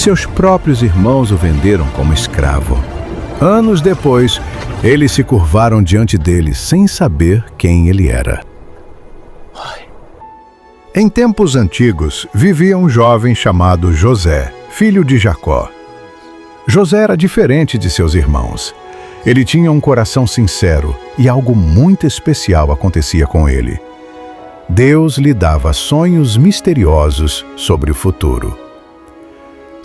Seus próprios irmãos o venderam como escravo. Anos depois, eles se curvaram diante dele sem saber quem ele era. Em tempos antigos, vivia um jovem chamado José, filho de Jacó. José era diferente de seus irmãos. Ele tinha um coração sincero e algo muito especial acontecia com ele. Deus lhe dava sonhos misteriosos sobre o futuro.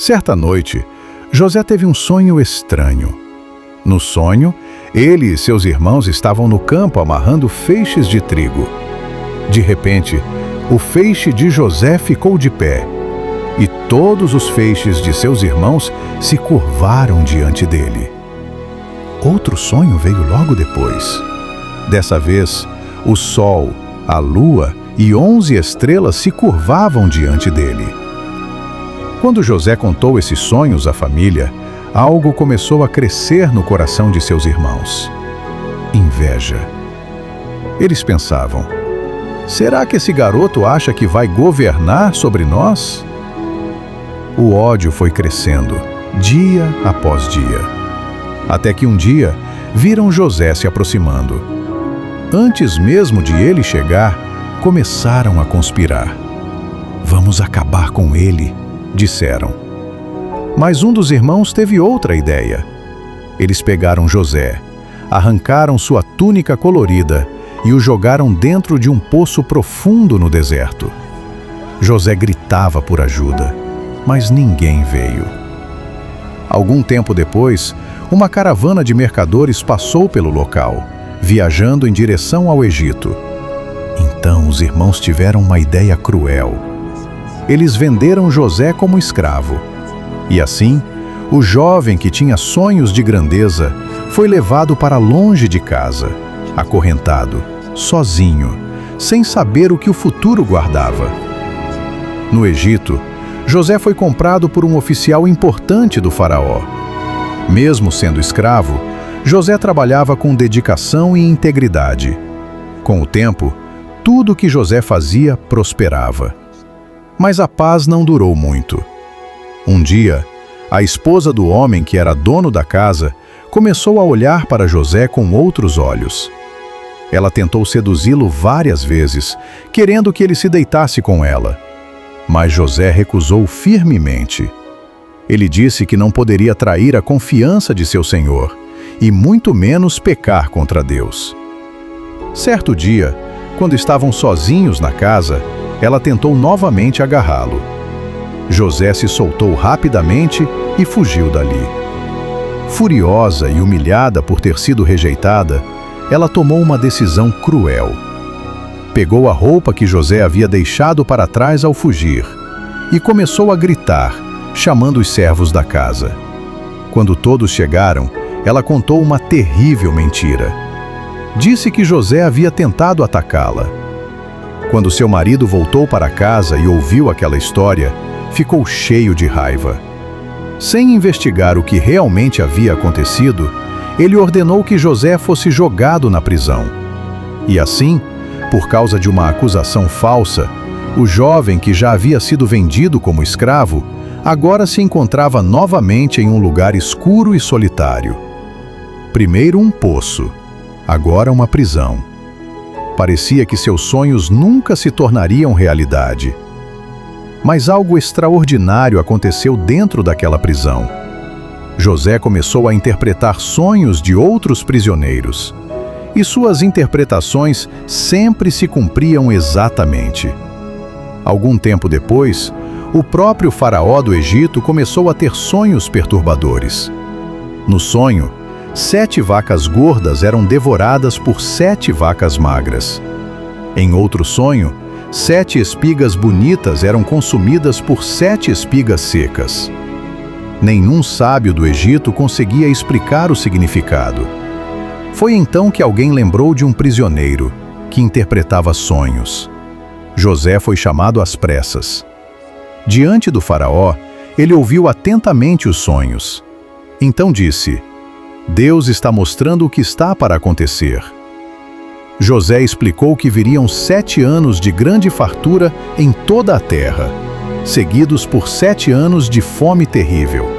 Certa noite, José teve um sonho estranho. No sonho, ele e seus irmãos estavam no campo amarrando feixes de trigo. De repente, o feixe de José ficou de pé, e todos os feixes de seus irmãos se curvaram diante dele. Outro sonho veio logo depois. Dessa vez, o sol, a lua e 11 estrelas se curvavam diante dele. Quando José contou esses sonhos à família, algo começou a crescer no coração de seus irmãos. Inveja. Eles pensavam: será que esse garoto acha que vai governar sobre nós? O ódio foi crescendo, dia após dia. Até que um dia, viram José se aproximando. Antes mesmo de ele chegar, começaram a conspirar. Vamos acabar com ele, disseram. Mas um dos irmãos teve outra ideia. Eles pegaram José, arrancaram sua túnica colorida e o jogaram dentro de um poço profundo no deserto. José gritava por ajuda, mas ninguém veio. Algum tempo depois, uma caravana de mercadores passou pelo local, viajando em direção ao Egito. Então os irmãos tiveram uma ideia cruel. Eles venderam José como escravo. E assim, o jovem que tinha sonhos de grandeza foi levado para longe de casa, acorrentado, sozinho, sem saber o que o futuro guardava. No Egito, José foi comprado por um oficial importante do faraó. Mesmo sendo escravo, José trabalhava com dedicação e integridade. Com o tempo, tudo o que José fazia prosperava. Mas a paz não durou muito. Um dia, a esposa do homem que era dono da casa começou a olhar para José com outros olhos. Ela tentou seduzi-lo várias vezes, querendo que ele se deitasse com ela. Mas José recusou firmemente. Ele disse que não poderia trair a confiança de seu senhor, e muito menos pecar contra Deus. Certo dia, quando estavam sozinhos na casa, ela tentou novamente agarrá-lo. José se soltou rapidamente e fugiu dali. Furiosa e humilhada por ter sido rejeitada, ela tomou uma decisão cruel. Pegou a roupa que José havia deixado para trás ao fugir e começou a gritar, chamando os servos da casa. Quando todos chegaram, ela contou uma terrível mentira. Disse que José havia tentado atacá-la. Quando seu marido voltou para casa e ouviu aquela história, ficou cheio de raiva. Sem investigar o que realmente havia acontecido, ele ordenou que José fosse jogado na prisão. E assim, por causa de uma acusação falsa, o jovem que já havia sido vendido como escravo, agora se encontrava novamente em um lugar escuro e solitário. Primeiro um poço, agora uma prisão. Parecia que seus sonhos nunca se tornariam realidade. Mas algo extraordinário aconteceu dentro daquela prisão. José começou a interpretar sonhos de outros prisioneiros. E suas interpretações sempre se cumpriam exatamente. Algum tempo depois, o próprio faraó do Egito começou a ter sonhos perturbadores. No sonho, 7 vacas gordas eram devoradas por 7 vacas magras. Em outro sonho, 7 espigas bonitas eram consumidas por 7 espigas secas. Nenhum sábio do Egito conseguia explicar o significado. Foi então que alguém lembrou de um prisioneiro, que interpretava sonhos. José foi chamado às pressas. Diante do faraó, ele ouviu atentamente os sonhos. Então disse: Deus está mostrando o que está para acontecer. José explicou que viriam 7 anos de grande fartura em toda a terra, seguidos por 7 anos de fome terrível.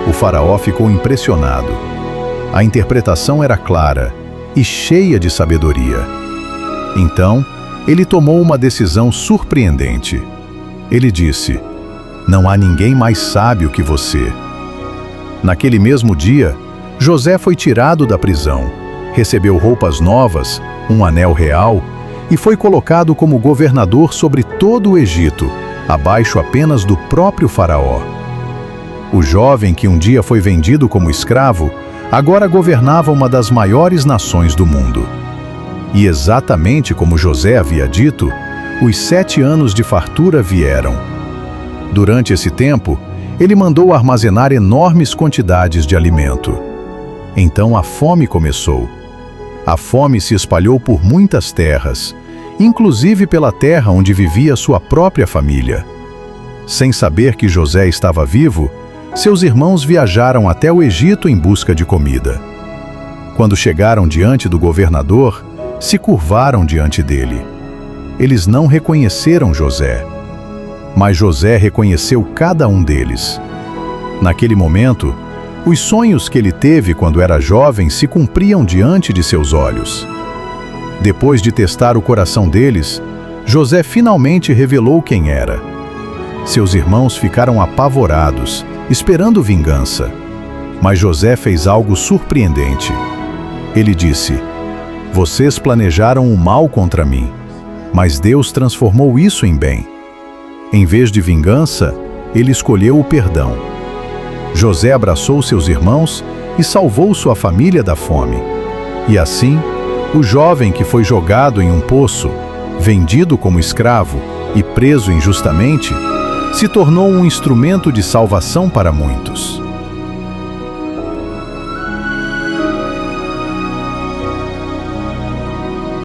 O faraó ficou impressionado. A interpretação era clara e cheia de sabedoria. Então, ele tomou uma decisão surpreendente. Ele disse: "Não há ninguém mais sábio que você." Naquele mesmo dia, José foi tirado da prisão, recebeu roupas novas, um anel real e foi colocado como governador sobre todo o Egito, abaixo apenas do próprio faraó. O jovem que um dia foi vendido como escravo, agora governava uma das maiores nações do mundo. E exatamente como José havia dito, os 7 anos de fartura vieram. Durante esse tempo, ele mandou armazenar enormes quantidades de alimento. Então a fome começou. A fome se espalhou por muitas terras, inclusive pela terra onde vivia sua própria família. Sem saber que José estava vivo, seus irmãos viajaram até o Egito em busca de comida. Quando chegaram diante do governador, se curvaram diante dele. Eles não reconheceram José, mas José reconheceu cada um deles. Naquele momento, os sonhos que ele teve quando era jovem se cumpriam diante de seus olhos. Depois de testar o coração deles, José finalmente revelou quem era. Seus irmãos ficaram apavorados, esperando vingança. Mas José fez algo surpreendente. Ele disse: "Vocês planejaram o mal contra mim, mas Deus transformou isso em bem." Em vez de vingança, ele escolheu o perdão. José abraçou seus irmãos e salvou sua família da fome. E assim, o jovem que foi jogado em um poço, vendido como escravo e preso injustamente, se tornou um instrumento de salvação para muitos.